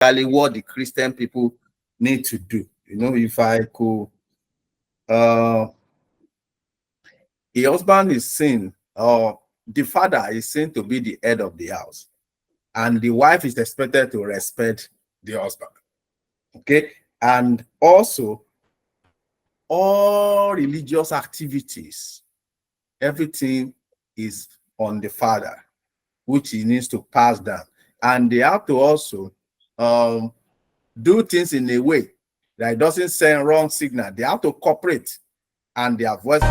what the Christian people need to do. You know, if I could, a husband is seen, or the father is seen to be the head of the house, and the wife is expected to respect the husband. Okay, and also all religious activities, everything is on the father, which he needs to pass down, and they have to also do things in a way that it doesn't send wrong signal. They have to cooperate, and their voice.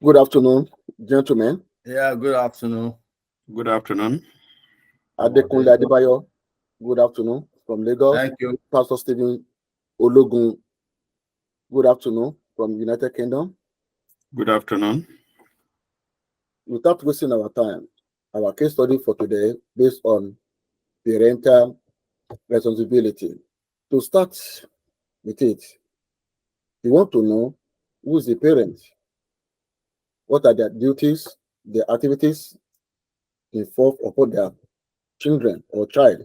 Good afternoon, gentlemen. Yeah, good afternoon. Good afternoon. Adekunle Adebayo, good afternoon from Lagos. Thank you. Pastor Stephen Ologun, good afternoon from United Kingdom. Good afternoon. Without wasting our time, our case study for today based on parental responsibility. To start with it, you want to know who is the parent, what are their duties, their activities involved upon their children or child.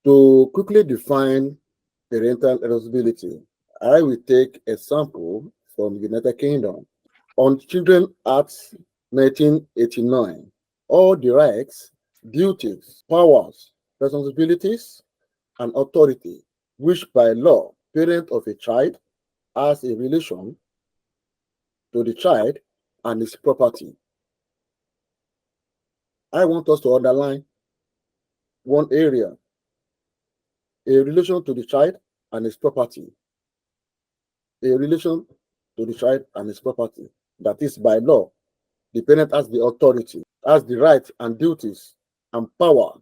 To quickly define parental responsibility, I will take a sample from United Kingdom. On Children Act 1989, all the rights, duties, powers, responsibilities, and authority which by law parent of a child has a relation to the child and his property. I want us to underline one area: a relation to the child and his property. A relation to the child and his property. That is, by law, the parent has the authority, has the right and duties and power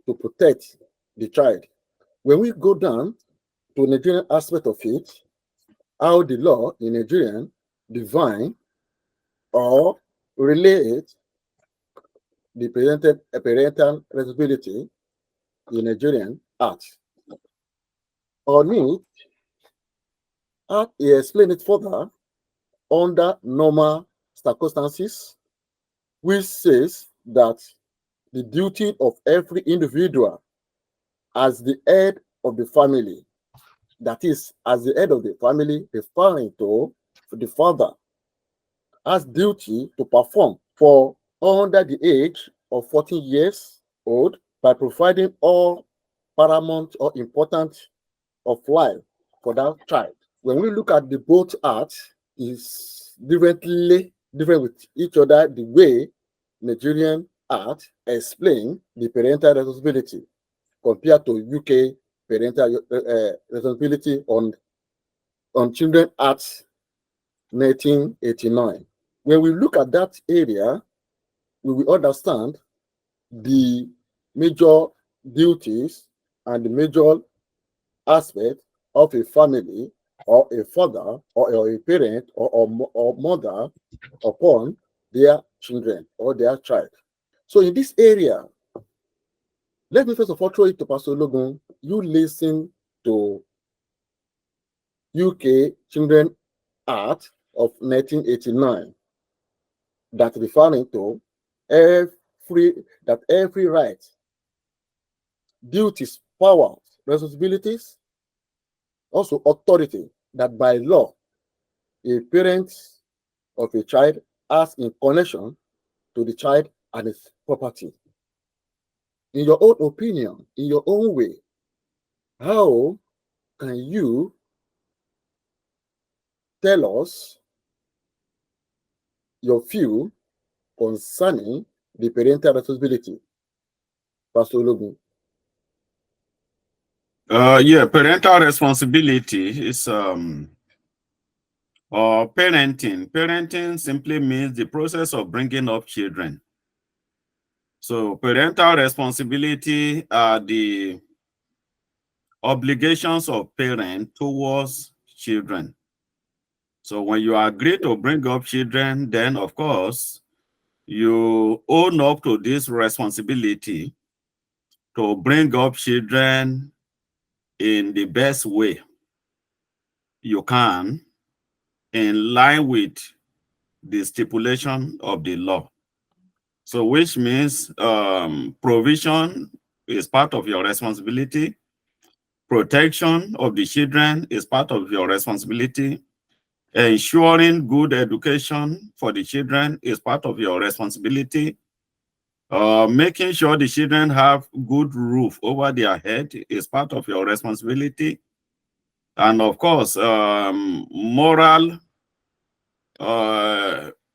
to protect the child. When we go down to Nigerian aspect of it, how the law in Nigerian define or relate the parental responsibility in Nigerian Act. On it, he explained it further under normal circumstances, which says that the duty of every individual as the head of the family, that is, as the head of the family, referring to the father, has duty to perform for under the age of 14 years old by providing all paramount or important of life for that child. When we look at the both acts, is different with each other, the way Nigerian Act explain the parental responsibility compared to UK parental responsibility on Children Act 1989. When we look at that area, we will understand the major duties and the major aspect of a family or a father or a parent or mother upon their children or their child. So in this area, let me first of all throw it to Pastor Logan. You listen to UK Children Act of 1989 that referring to every right, duties, powers, responsibilities, also authority that by law a parent of a child has in connection to the child and its property. In your own opinion, in your own way, how can you tell us your view concerning the parental responsibility, Pastor Ologun? Yeah, parental responsibility is or parenting. Parenting simply means the process of bringing up children. So parental responsibility are the obligations of parents towards children. So when you agree to bring up children, then of course you own up to this responsibility to bring up children in the best way you can, in line with the stipulation of the law. So which means provision is part of your responsibility. Protection of the children is part of your responsibility. Ensuring good education for the children is part of your responsibility. Making sure the children have good roof over their head is part of your responsibility. And of course, moral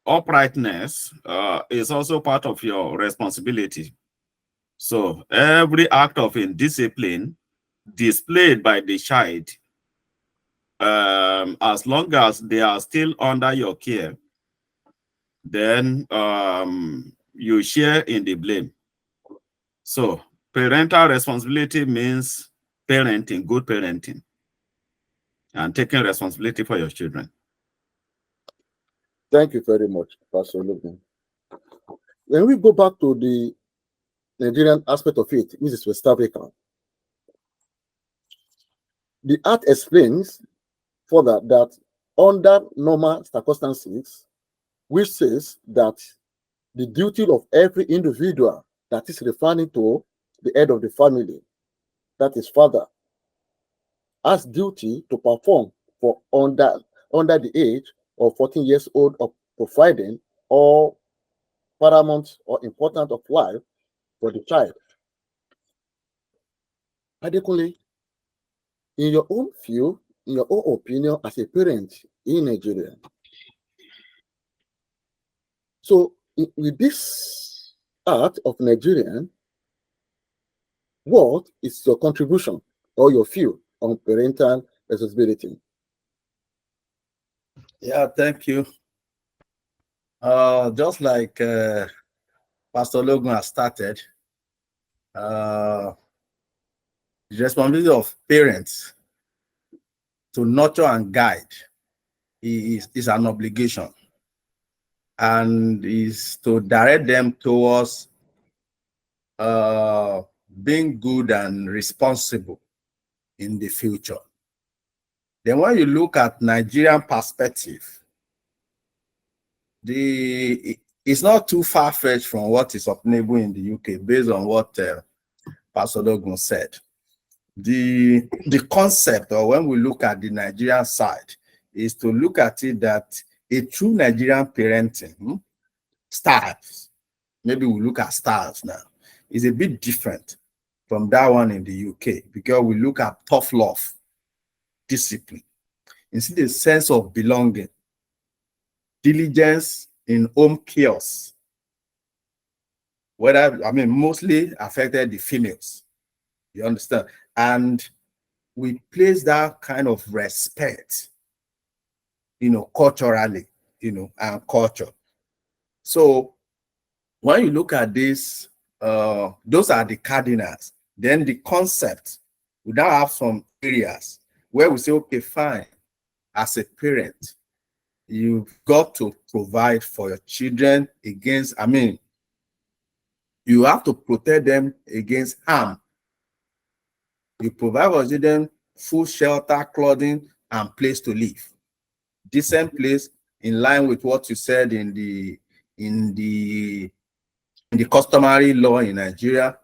uprightness is also part of your responsibility. So every act of indiscipline displayed by the child, as long as they are still under your care, then you share in the blame. So parental responsibility means parenting, good parenting, and taking responsibility for your children. Thank you very much, Pastor Logan. When we go back to the Nigerian aspect of it, which is West Africa, the Act explains further that under normal circumstances, which says that the duty of every individual, that is referring to the head of the family, that is father, has duty to perform for under the age of 14 years old of providing all paramount or important of life for the child. Adekunle, in your own view, in your own opinion as a parent in Nigeria, so with this act of Nigerian, what is your contribution or your view on parental responsibility? Yeah, thank you. Just like Pastor Logan has started, the responsibility of parents to nurture and guide is an obligation, and is to direct them towards being good and responsible in the future. Then when you look at Nigerian perspective, it's not too far-fetched from what is obtainable in the UK based on what Pastor Logan said. The concept, or when we look at the Nigerian side, is to look at it that a true Nigerian parenting styles, maybe we look at styles now, is a bit different from that one in the UK, because we look at tough love, discipline, instead a sense of belonging, diligence in home chaos, mostly affected the females, you understand? And we place that kind of respect, culturally, and culture. So when you look at this, those are the cardinals. Then the concept, we now have some areas where we say, okay, fine, as a parent, you've got to provide for your children against, you have to protect them against harm. You provide for children food, shelter, clothing, and place to live. Decent place, in line with what you said in the customary law in Nigeria.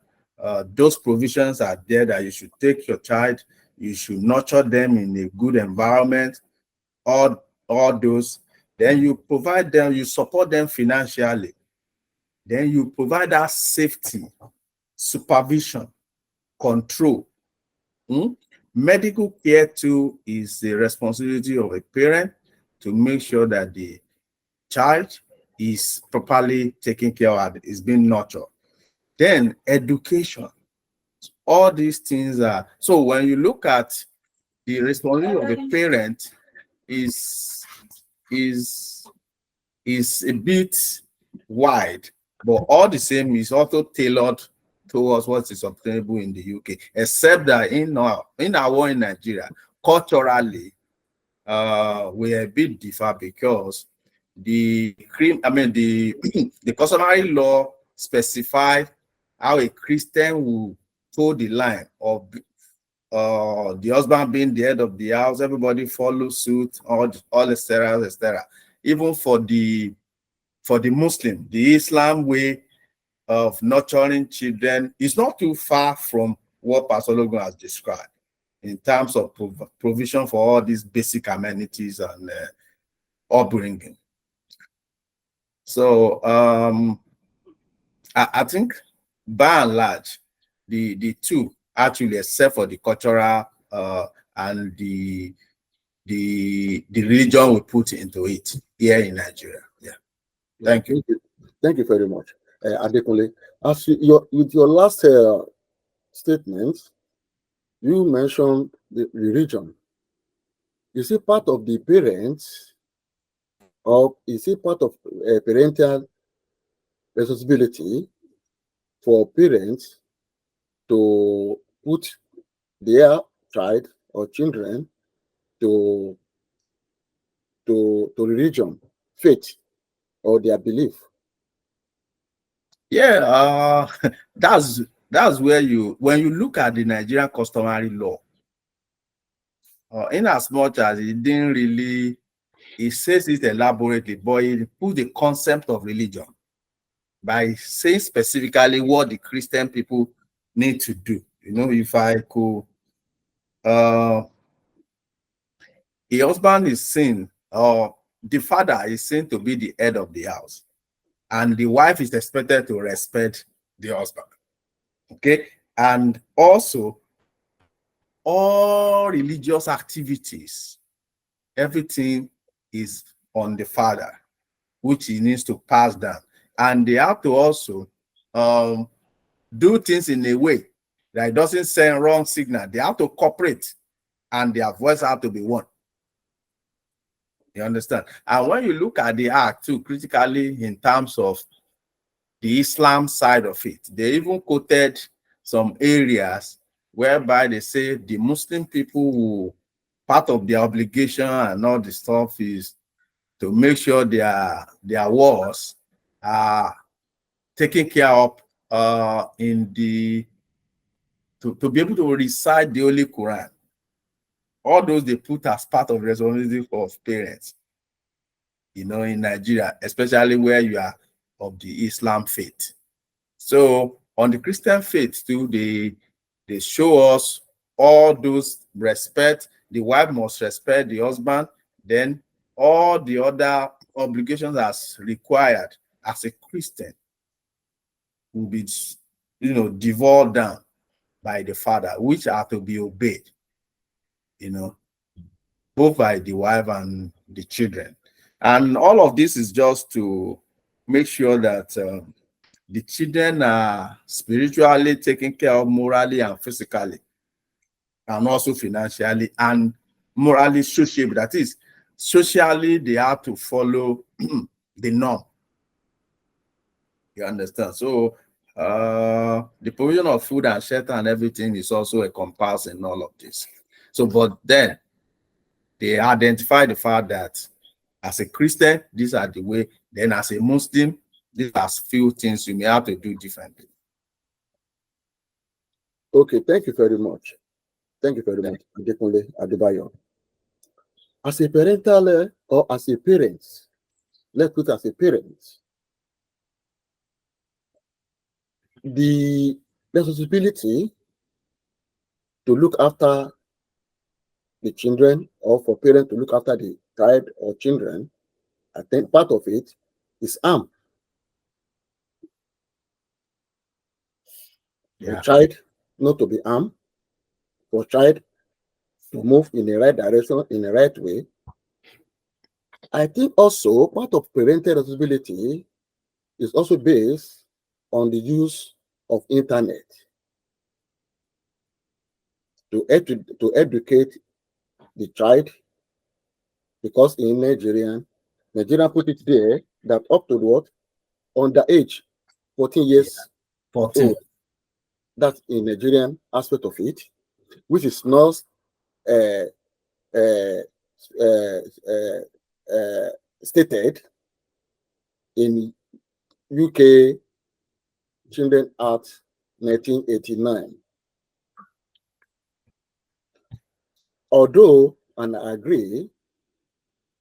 Those provisions are there that you should take your child, you should nurture them in a good environment, all those. Then you provide them, you support them financially. Then you provide that safety, supervision, control. Medical care too is the responsibility of a parent to make sure that the child is properly taken care of, is being nurtured. Then education, all these things are, so when you look at the responsibility of a parent is a bit wide, but all the same is also tailored towards what is obtainable in the UK, except that in Nigeria, culturally, we are a bit different, because the customary law specifies how a Christian will toe the line of the husband being the head of the house, everybody follows suit, all etc., etc. Even for the Muslim, the Islam way of nurturing children is not too far from what Pastor Logan has described in terms of provision for all these basic amenities and upbringing. So I think by and large, the two actually, except for the cultural and the religion we put into it here in Nigeria. Yeah. Thank you. Thank you very much, Adekunle. As with your last statement, you mentioned the religion. Is it part of the parents, or is it part of parental responsibility for parents to put their child or children to religion, faith, or their belief? Yeah, that's where when you look at the Nigerian customary law, in as much as it says it elaborately, but it put the concept of religion by saying specifically what the Christian people need to do. If I could, a husband is seen, or the father is seen to be the head of the house, and the wife is expected to respect the husband. Okay, and also all religious activities, everything is on the father, which he needs to pass down. And they have to also do things in a way that it doesn't send wrong signal. They have to cooperate, and their voice have to be one. You understand? And when you look at the act too, critically in terms of the Islam side of it, they even quoted some areas whereby they say the Muslim people who part of their obligation and all the stuff is to make sure their wars are taken care of in the to be able to recite the Holy Quran. All those they put as part of responsibility of parents, in Nigeria, especially where you are of the Islam faith. So on the Christian faith too, they show us all those respect. The wife must respect the husband. Then all the other obligations as required as a Christian will be, devolved down by the father, which are to be obeyed, both by the wife and the children. And all of this is just to make sure that the children are spiritually taken care of, morally and physically, and also financially and morally, socially. That is, socially, they have to follow the norm. You understand? So the provision of food and shelter and everything is also a compass in all of this. So, but then they identify the fact that as a Christian, these are the way. Then as a Muslim, these are few things you may have to do differently. Okay, thank you very much. Thank you very much, Adekunle Adebayo. As a parental or as a parent, let's put as a parent, the responsibility to look after the children, or for parents to look after the child or children, I think part of it is arm. For child not to be armed, for child to move in the right direction, in the right way. I think also part of parental responsibility is also based on the use of internet to educate the child, because in Nigerian put it there that up to what? Underage, 14 years 14. old. That's in Nigerian aspect of it, which is not stated in UK Children Act 1989. Although, and I agree,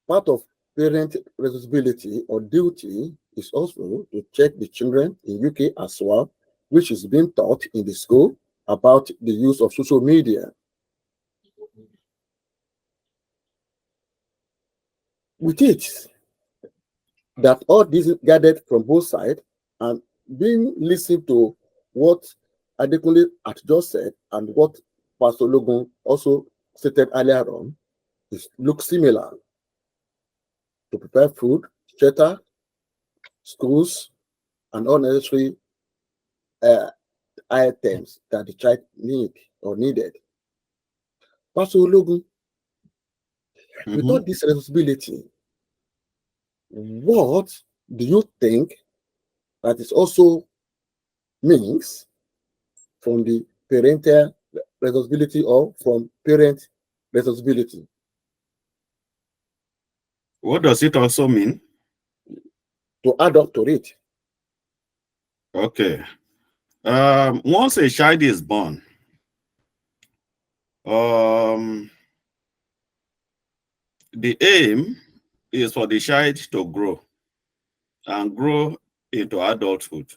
part of parent responsibility or duty is also to check the children in UK as well, which is being taught in the school about the use of social media. With it, that all this is gathered from both sides and being listened to what Adekunle had just said and what Pastor Logan also stated earlier on, looks similar. To prepare food, shelter, schools, and all necessary items that the child needed. Pastor Logan, with all this responsibility, what do you think that is also means from the parental responsibility or from parent responsibility? What does it also mean? To add up to it. Okay. Once a child is born, the aim is for the child to grow and grow into adulthood.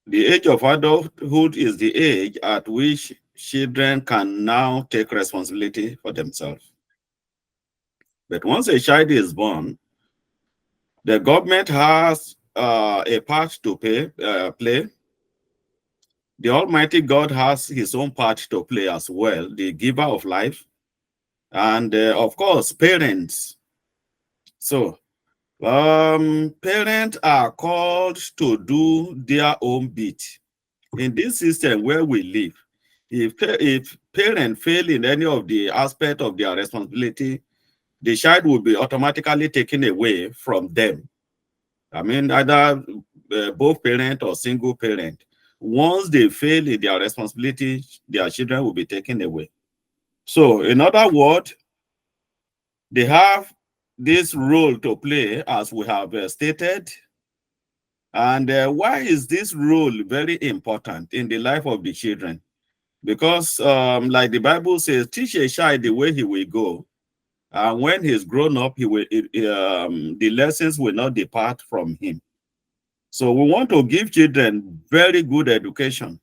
The age of adulthood is the age at which children can now take responsibility for themselves. But once a child is born, the government has a part to play. The Almighty God has his own part to play as well, the giver of life, and of course, parents. So, parents are called to do their own bit. In this system where we live, if parents fail in any of the aspect of their responsibility, the child will be automatically taken away from them. I mean, either both parent or single parent. Once they fail in their responsibility, their children will be taken away. So, in other words, they have this role to play, as we have stated. And why is this role very important in the life of the children? Because, like the Bible says, teach a child the way he will go, and when he's grown up, the lessons will not depart from him. So we want to give children very good education.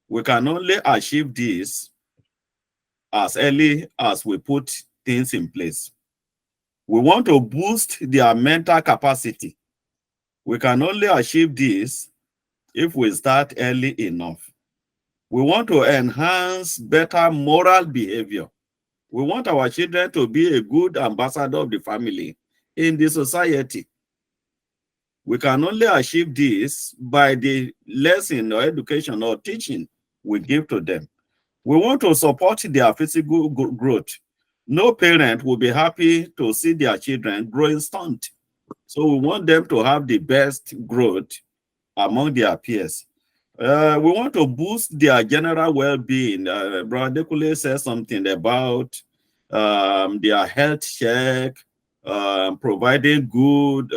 We can only achieve this as early as we put things in place. We want to boost their mental capacity. We can only achieve this if we start early enough. We want to enhance better moral behavior. We want our children to be a good ambassador of the family in the society. We can only achieve this by the lesson or education or teaching we give to them. We want to support their physical growth. No parent will be happy to see their children growing stunt. So we want them to have the best growth among their peers. We want to boost their general well-being. Brother Dekule said something about their health check, providing good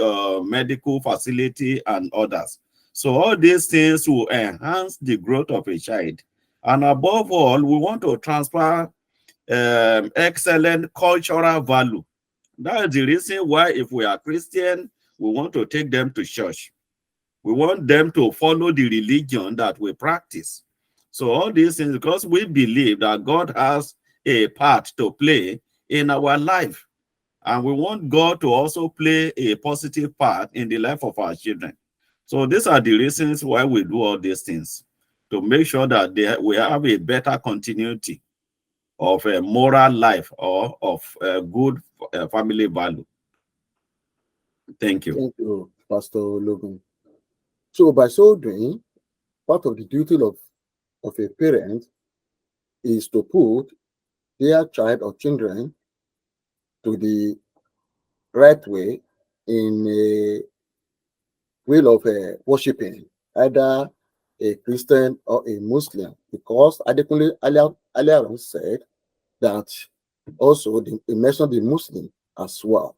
medical facility and others. So all these things will enhance the growth of a child. And above all, we want to transfer excellent cultural value. That is the reason why, if we are Christian, we want to take them to church. We want them to follow the religion that we practice. So all these things, because we believe that God has a part to play in our life. And we want God to also play a positive part in the life of our children. So these are the reasons why we do all these things, to make sure that we have a better continuity of a moral life or of a good family value. Thank you. Thank you, Pastor Logan. So by so doing, part of the duty of a parent is to put their child or children to the right way in a way of worshiping, either a Christian or a Muslim, because Adekunle earlier on said that also he mentioned the Muslim as well.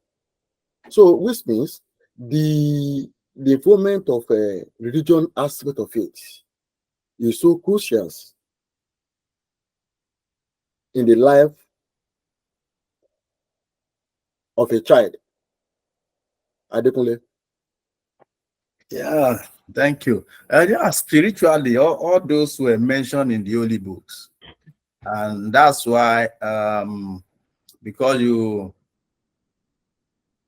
So which means the involvement of a religion aspect of it is so crucial. in the life of a child? Adekunle. Yeah, thank you. Yeah, spiritually, all those were mentioned in the holy books. And that's why, because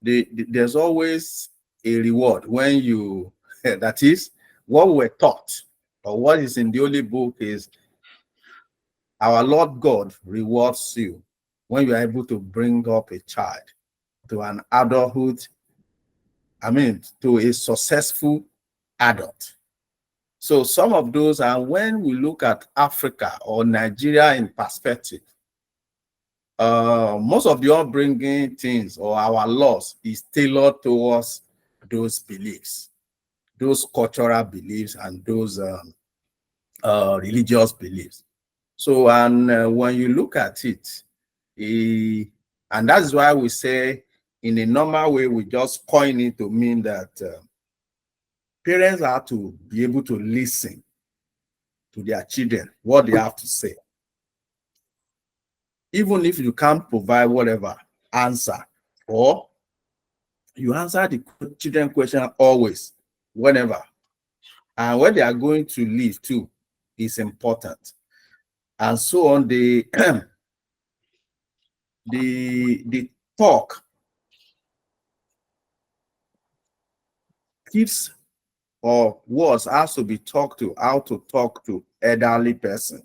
there's always a reward when you, that is, what we're taught or what is in the holy book is our Lord God rewards you when you are able to bring up a child to an adulthood, to a successful adult. So some of those, and when we look at Africa or Nigeria in perspective, most of the upbringing things or our laws is tailored towards those beliefs, those cultural beliefs, and those religious beliefs. So, and when you look at it, and that's why we say, in a normal way, we just coin it to mean that parents are to be able to listen to their children, what they have to say. Even if you can't provide whatever answer, or you answer the children question always, whenever, and where they are going to live too is important. And so on, the talk kids or words has to be talked to, how to talk to elderly person,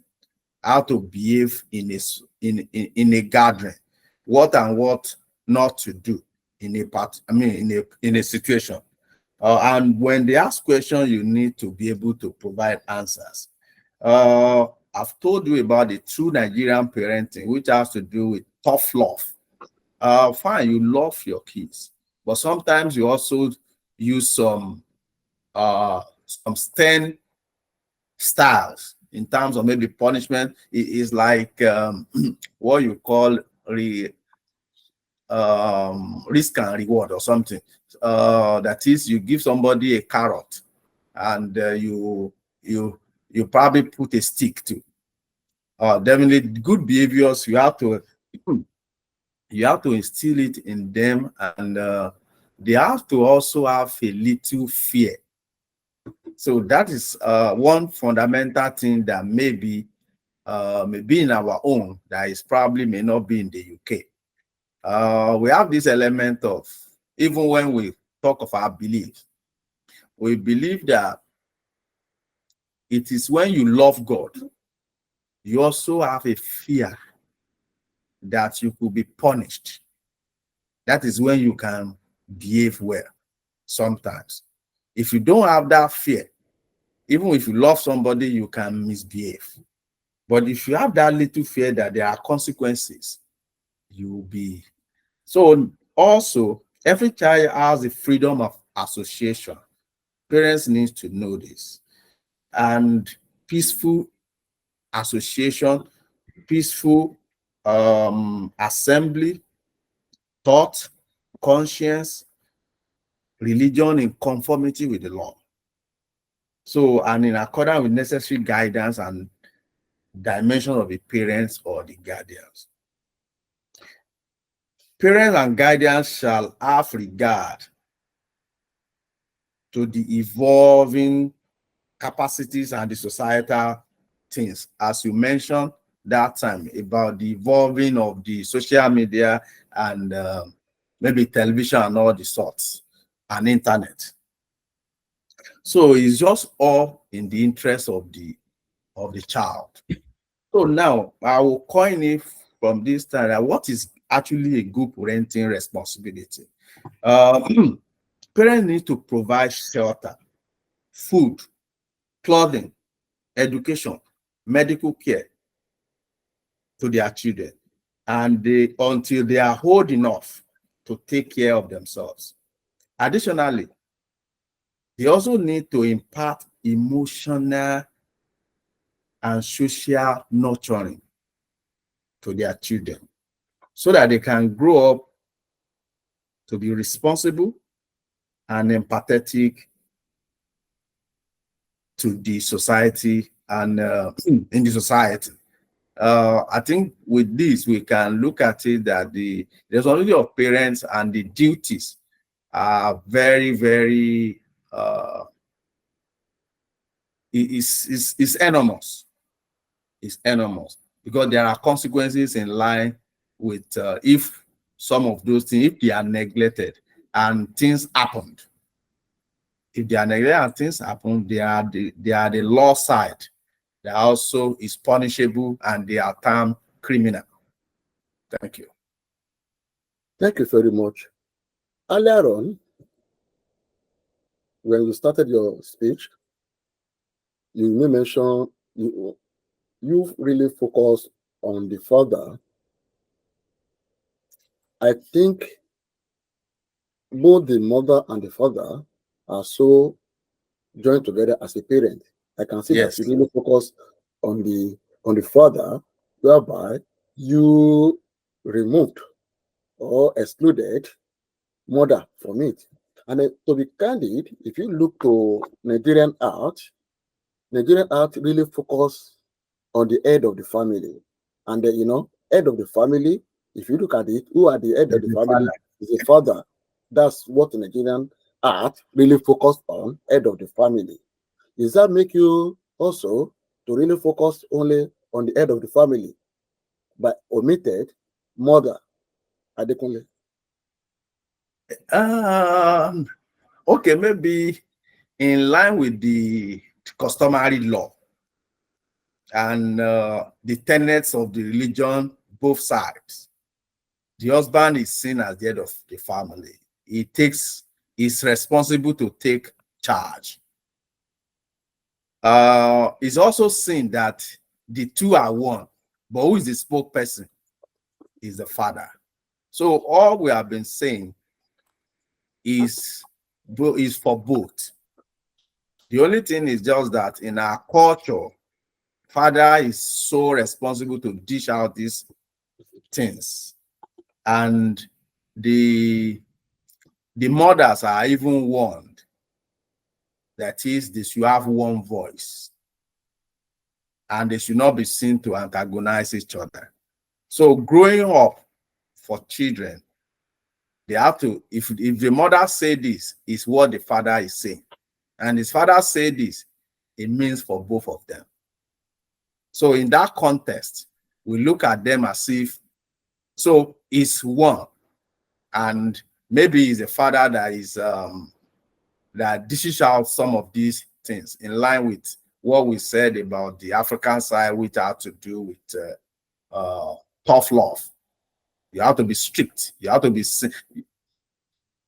how to behave in a gathering, what and what not to do in a part, in a situation. And when they ask questions, you need to be able to provide answers. I've told you about the true Nigerian parenting, which has to do with tough love. Fine, you love your kids, but sometimes you also use some stern styles in terms of maybe punishment. It is like what you call risk and reward or something. That is, you give somebody a carrot, and you probably put a stick to. Definitely, good behaviors you have to instill it in them, and they have to also have a little fear. So that is one fundamental thing that maybe in our own, that is probably may not be in the UK. We have this element of, even when we talk of our beliefs, we believe that it is when you love God, you also have a fear that you could be punished. That is when you can behave well sometimes. If you don't have that fear, even if you love somebody, you can misbehave. But if you have that little fear that there are consequences, you will be. So also, every child has the freedom of association. Parents need to know this. And peaceful association, peaceful assembly, thought, conscience, religion in conformity with the law. So, and in accordance with necessary guidance and dimension of the parents or the guardians. Parents and guardians shall have regard to the evolving capacities and the societal things, as you mentioned that time about the evolving of the social media and maybe television and all the sorts, and internet. So it's just all in the interest of the child. So now I will coin it from this time that what is actually a good parenting responsibility. Parents need to provide shelter, food, clothing, education, medical care to their children, and until they are old enough to take care of themselves. Additionally, they also need to impart emotional and social nurturing to their children so that they can grow up to be responsible and empathetic to the society and in the society. I think with this, we can look at it that the responsibility of parents and the duties are very, very, is enormous. It's enormous because there are consequences in line with if some of those things, if they are neglected and things happened. If they are neglected and things happen, they are the law side that also is punishable and they are termed criminal. Thank you. Thank you very much. Earlier on, when you started your speech, you may mention you really focus on the father. I think both the mother and the father are so joined together as a parent. I can see Yes. that you really focus on the father, whereby you removed or excluded mother from it. And to be candid, if you look to Nigerian art really focus on the head of the family. And head of the family, if you look at it, who are the head of the family is a father. That's what Nigerian art really focused on, head of the family. Does that make you also to really focus only on the head of the family, but omitted mother Adekunle? Okay, maybe in line with the customary law and the tenets of the religion, both sides. The husband is seen as the head of the family. He's responsible to take charge. It's also seen that the two are one, but who is the spokesperson is the father. So all we have been saying is for both. The only thing is just that in our culture, father is so responsible to dish out these things, and the mothers are even warned that is, they should have one voice and they should not be seen to antagonize each other. So growing up for children, they have to, if the mother say this is what the father is saying, and his father say this, it means for both of them. So in that context, we look at them as if, so it's one, and maybe it's a father that is that dishes out some of these things in line with what we said about the African side, which had to do with tough love. You have to be strict. You have to be.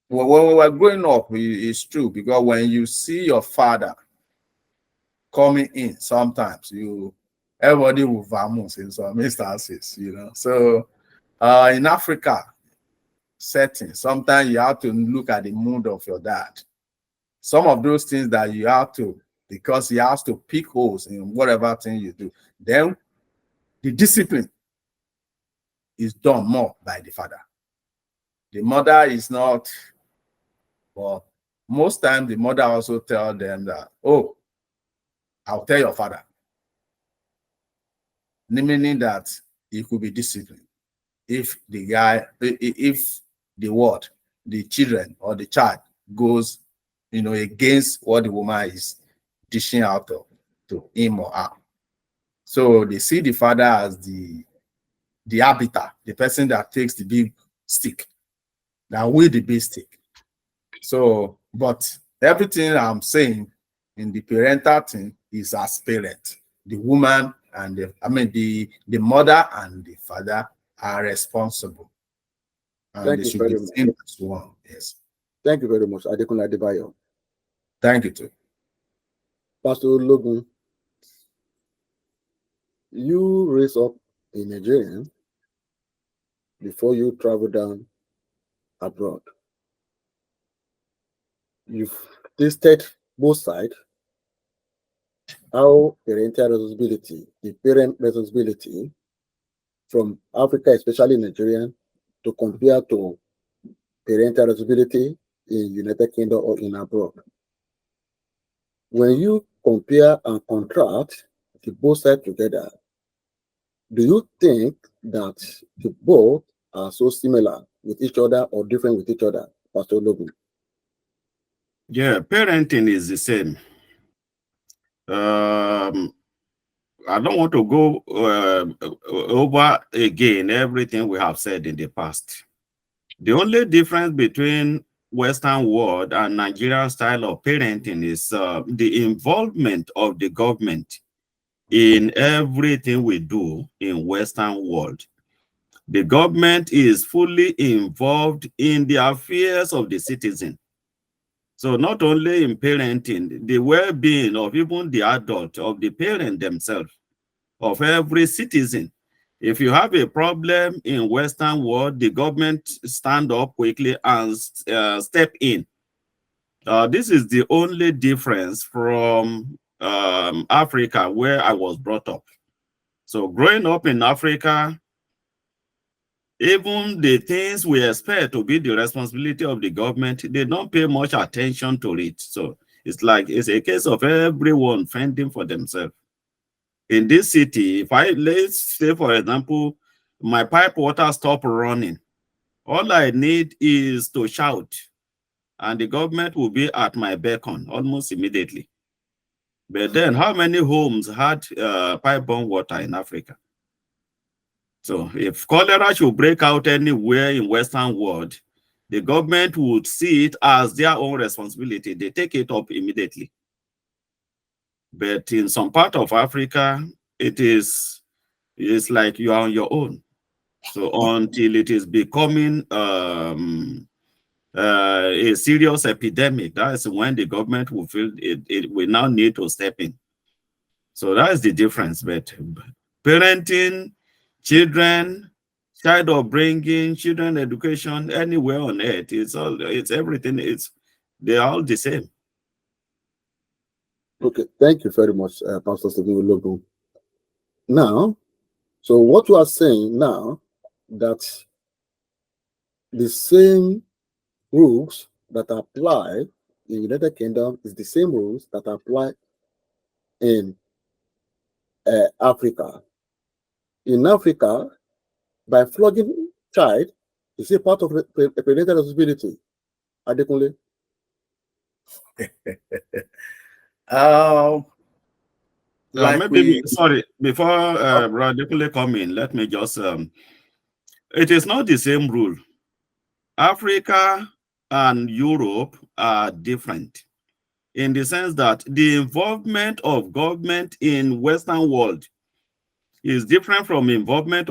When we were growing up, it's true, because when you see your father coming in, sometimes everybody will vamoose in some instances, So in Africa setting, sometimes you have to look at the mood of your dad. Some of those things that you have to, because he has to pick holes in whatever thing you do. Then the discipline is done more by the father. The mother is not, but most times the mother also tell them that, oh, I'll tell your father. Meaning that he could be disciplined if the children or the child goes, against what the woman is dishing out to him or her. So they see the father as the arbiter, the person that takes the big stick, that wield the big stick. So, but everything I'm saying in the parental thing is as parent. The woman and the mother and the father are responsible. And Thank they you should very be much. seen as one. Yes. Thank you very much, Adekunle Adebayo. Thank you too. Pastor Logun, you raised up a Nigerian before you travel down abroad. You've tasted both sides, how parental responsibility, the parent responsibility from Africa, especially Nigerian, to compare to parental responsibility in United Kingdom or in abroad. When you compare and contrast the both sides together, Do you think that the both are so similar with each other or different with each other, Pastor Logan? Yeah, parenting is the same. I don't want to go over again everything we have said in the past. The only difference between Western world and Nigerian style of parenting is the involvement of the government in everything we do in Western world. The government is fully involved in the affairs of the citizen. So not only in parenting, the well-being of even the adult, of the parent themselves, of every citizen. If you have a problem in Western world, the government stand up quickly and step in. This is the only difference from Africa, where I was brought up. So growing up in Africa, even the things we expect to be the responsibility of the government, they don't pay much attention to it. So it's like it's a case of everyone fending for themselves. In this city, if let's say, for example, my pipe water stop running, all I need is to shout, and the government will be at my beckon almost immediately. But then, how many homes had pipe-borne water in Africa? So if cholera should break out anywhere in Western world, the government would see it as their own responsibility. They take it up immediately. But in some part of Africa, it's like you are on your own. So until it is becoming a serious epidemic, that's when the government will feel it will now need to step in. So that's the difference. But parenting, children, child upbringing, children education, anywhere on earth, it's everything. They're all the same. Okay, thank you very much, Pastor Stephen Logan. Now, so what you are saying now, that the same rules that apply in United Kingdom is the same rules that apply in Africa. In Africa, by flogging child is a part of a parental responsibility. Adekunle. Sorry, before Radically come in, let me just it is not the same rule. Africa and Europe are different in the sense that the involvement of government in Western world is different from involvement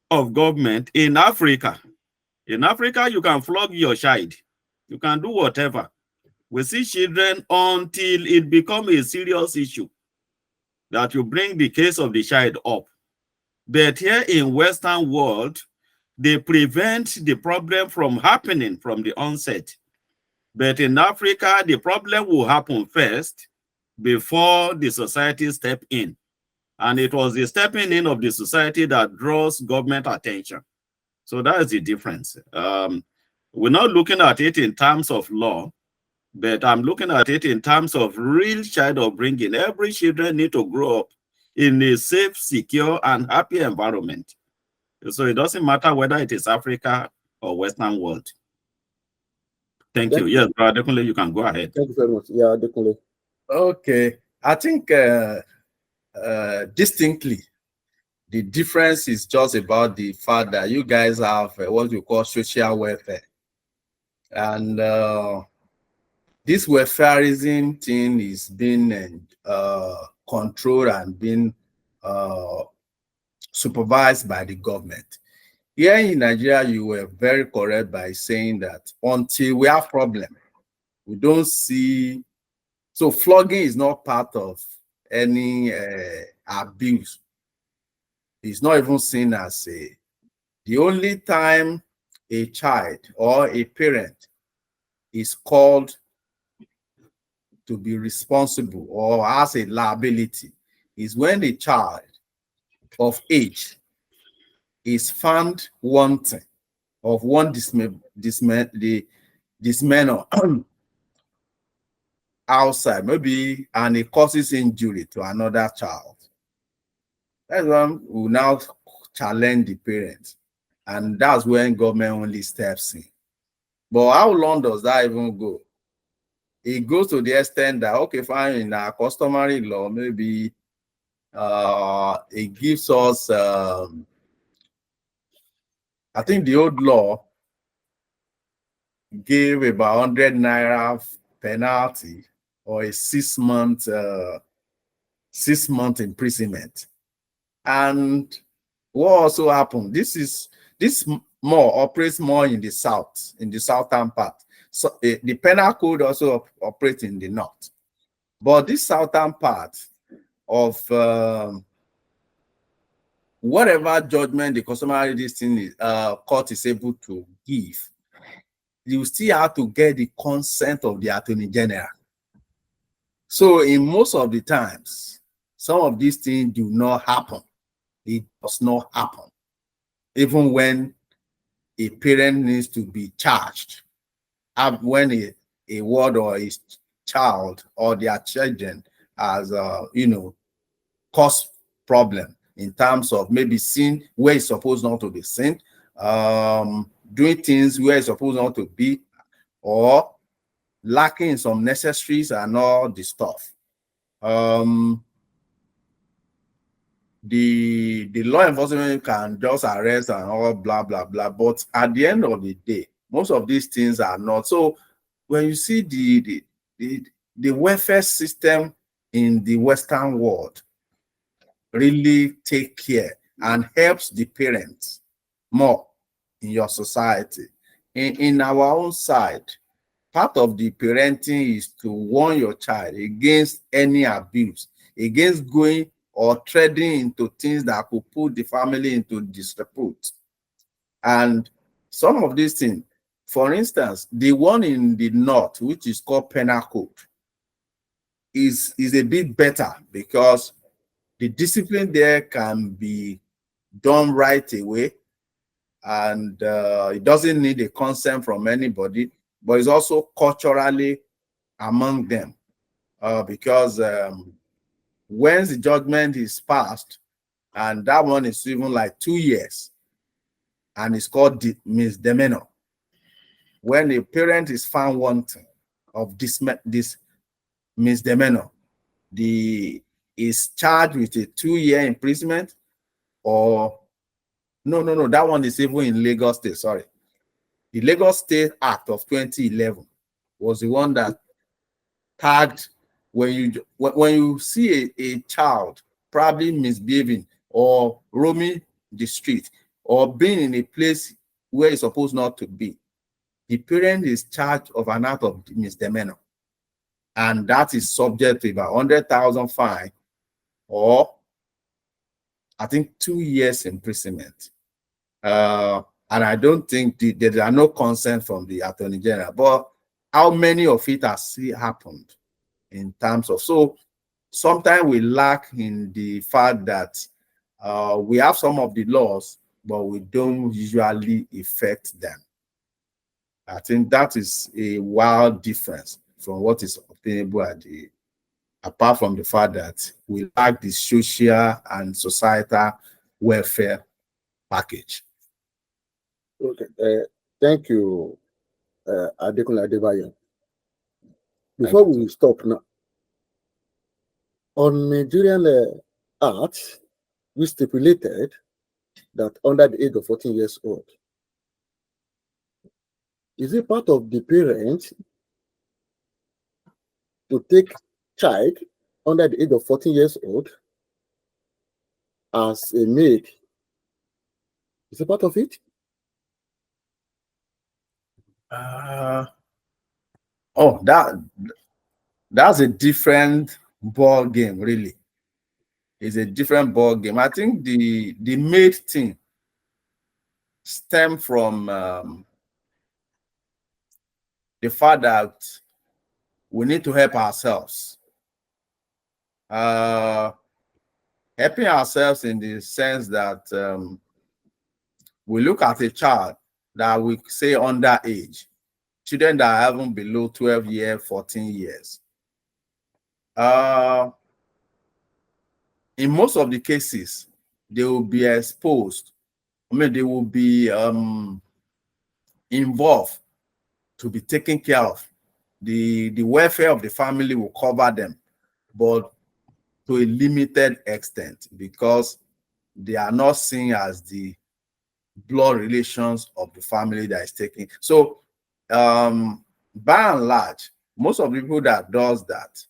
of government in Africa. In Africa, you can flog your child. You can do whatever. We see children until it becomes a serious issue that you bring the case of the child up. But here in Western world, they prevent the problem from happening from the onset. But in Africa, the problem will happen first before the society step in. And it was the stepping in of the society that draws government attention. So that is the difference. We're not looking at it in terms of law, but I'm looking at it in terms of real child upbringing. Every children need to grow up in a safe, secure, and happy environment. So it doesn't matter whether it is Africa or Western world. Thank you. Yes, Brother Adekunle, you can go ahead. Thank you very much. Yeah, Adekunle. Okay. I think distinctly, the difference is just about the fact that you guys have what you call social welfare. And this welfareism thing is being controlled and being supervised by the government. Here in Nigeria, you were very correct by saying that until we have problem, we don't see. So flogging is not part of any abuse. It's not even seen as the only time a child or a parent is called to be responsible or has a liability is when the child of age is found wanting of one dismanner outside, maybe, and it causes injury to another child. everyone will now challenge the parents, and that's when government only steps in. But how long does that even go? It goes to the extent that, okay, fine, in our customary law, maybe it gives us, I think the old law gave about 100 naira penalty or a 6-month imprisonment. And what also happened? This more operates more in the south, in the southern part. So the penal code also operates in the north. But this southern part of whatever judgment the customary court is able to give, you still have to get the consent of the Attorney General. So in most of the times, some of these things do not happen. It does not happen. Even when a parent needs to be charged, when a ward or a child or their children has, caused problem in terms of maybe sin where it's supposed not to be sin, doing things where it's supposed not to be, or lacking some necessaries and all the stuff. The law enforcement can just arrest and all blah blah blah, but at the end of the day, most of these things are not. So when you see the welfare system in the Western world really take care and helps the parents more in your society. In our own side, part of the parenting is to warn your child against any abuse, against going or treading into things that could put the family into disrepute. And some of these things, for instance, the one in the north, which is called penal code, is a bit better because the discipline there can be done right away, and it doesn't need a consent from anybody, but it's also culturally among them, because once the judgment is passed, and that one is even like 2 years, and it's called misdemeanor. When a parent is found wanting of this misdemeanor, is charged with a 2-year imprisonment, or no, that one is even in Lagos State. Sorry, the Lagos State Act of 2011 was the one that tagged when you see a child probably misbehaving or roaming the street or being in a place where it's supposed not to be, the parent is charged of an act of misdemeanor, and that is subject to about 100,000 fine, or I think 2 years imprisonment. And I don't think there are no consent from the Attorney General. But how many of it has happened in terms of? So sometimes we lack in the fact that we have some of the laws, but we don't usually effect them. I think that is a wild difference from what is obtainable apart from the fact that we lack the social and societal welfare package. Okay. Thank you, Adekunle Adebayo. Before we stop now, on Nigerian Act, we stipulated that under the age of 14 years old, is it part of the parent to take child under the age of 14 years old as a maid? Is it part of it? That's a different ball game, really. It's a different ball game. I think the maid thing stem from the fact that we need to help ourselves. Helping ourselves in the sense that we look at a child that we say underage, children that are even below 12 years, 14 years. In most of the cases, they will be exposed. I mean, they will be involved to be taken care of. The welfare of the family will cover them, but to a limited extent, because they are not seen as the blood relations of the family that is taking. So by and large, most of the people that does that,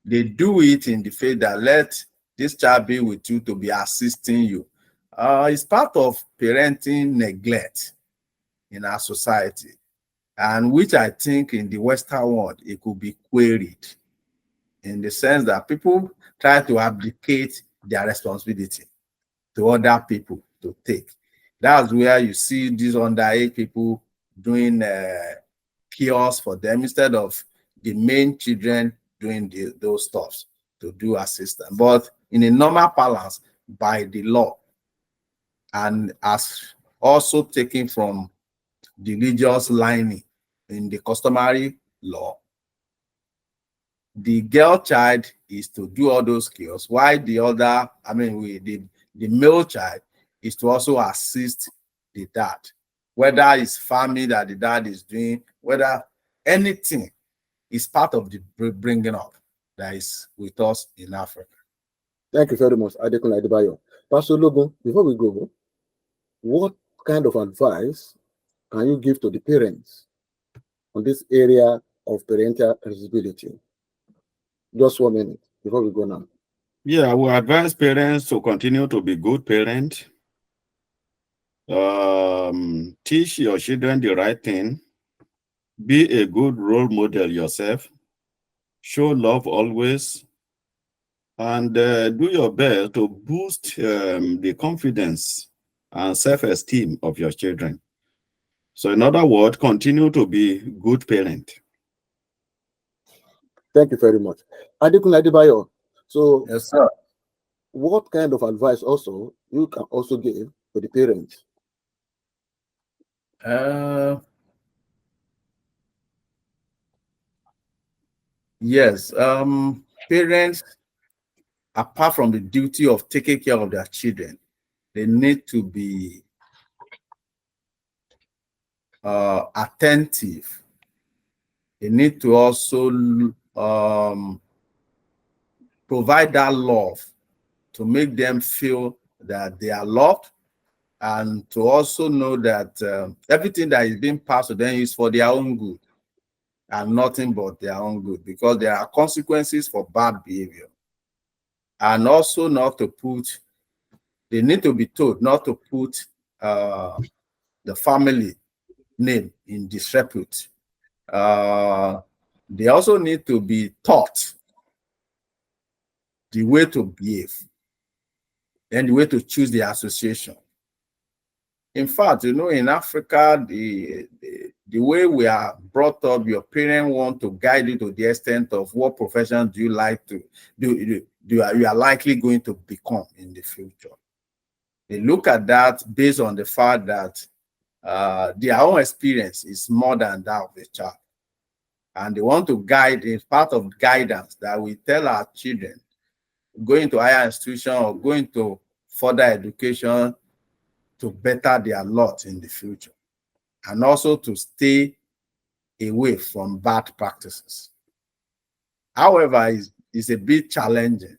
they do it in the faith that let this child be with you to be assisting you. It's part of parenting neglect in our society, and which I think in the Western world, it could be queried in the sense that people try to abdicate their responsibility to other people to take. That's where you see these underage people doing cures for them instead of the main children doing those stuffs to do assistance. But in a normal balance by the law, and as also taken from the religious lining in the customary law, the girl child is to do all those skills, while the other, the male child is to also assist the dad, whether it's farming that the dad is doing, whether anything is part of the bringing up that is with us in Africa. Thank you very much, Adekunle Adebayo. Pastor Logun, before we go, what kind of advice can you give to the parents on this area of parental responsibility? Just 1 minute before we go now. Yeah, I will advise parents to continue to be good parents. Teach your children the right thing. Be a good role model yourself. Show love always. And do your best to boost the confidence and self-esteem of your children. So in other words, continue to be good parent. Thank you very much. Adekunle Adebayo, so yes, sir. What kind of advice also you can also give to the parents? Yes, parents, apart from the duty of taking care of their children, they need to be attentive. They need to also provide that love to make them feel that they are loved, and to also know that everything that is being passed to them is for their own good and nothing but their own good, because there are consequences for bad behavior. And also they need to be told not to put the family name in disrepute. They also need to be taught the way to behave and the way to choose the association. In fact, in Africa, the way we are brought up, your parents want to guide you to the extent of what profession do you like to do, you are likely going to become in the future. They look at that based on the fact that their own experience is more than that of the child. And they want to guide, it's part of guidance that we tell our children, going to higher institution or going to further education, to better their lot in the future, and also to stay away from bad practices. However, it's a bit challenging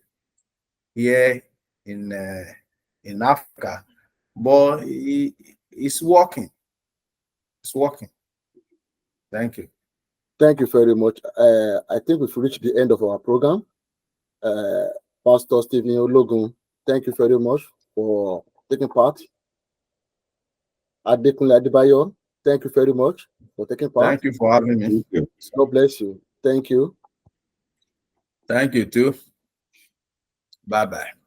here in Africa, but it's working. It's working. Thank you. Thank you very much. I think we've reached the end of our program. Pastor Stephen Ologun, thank you very much for taking part. Adekunle Adebayo, thank you very much for taking part. Thank you for having me. God bless you. Thank you. Thank you too. Bye-bye.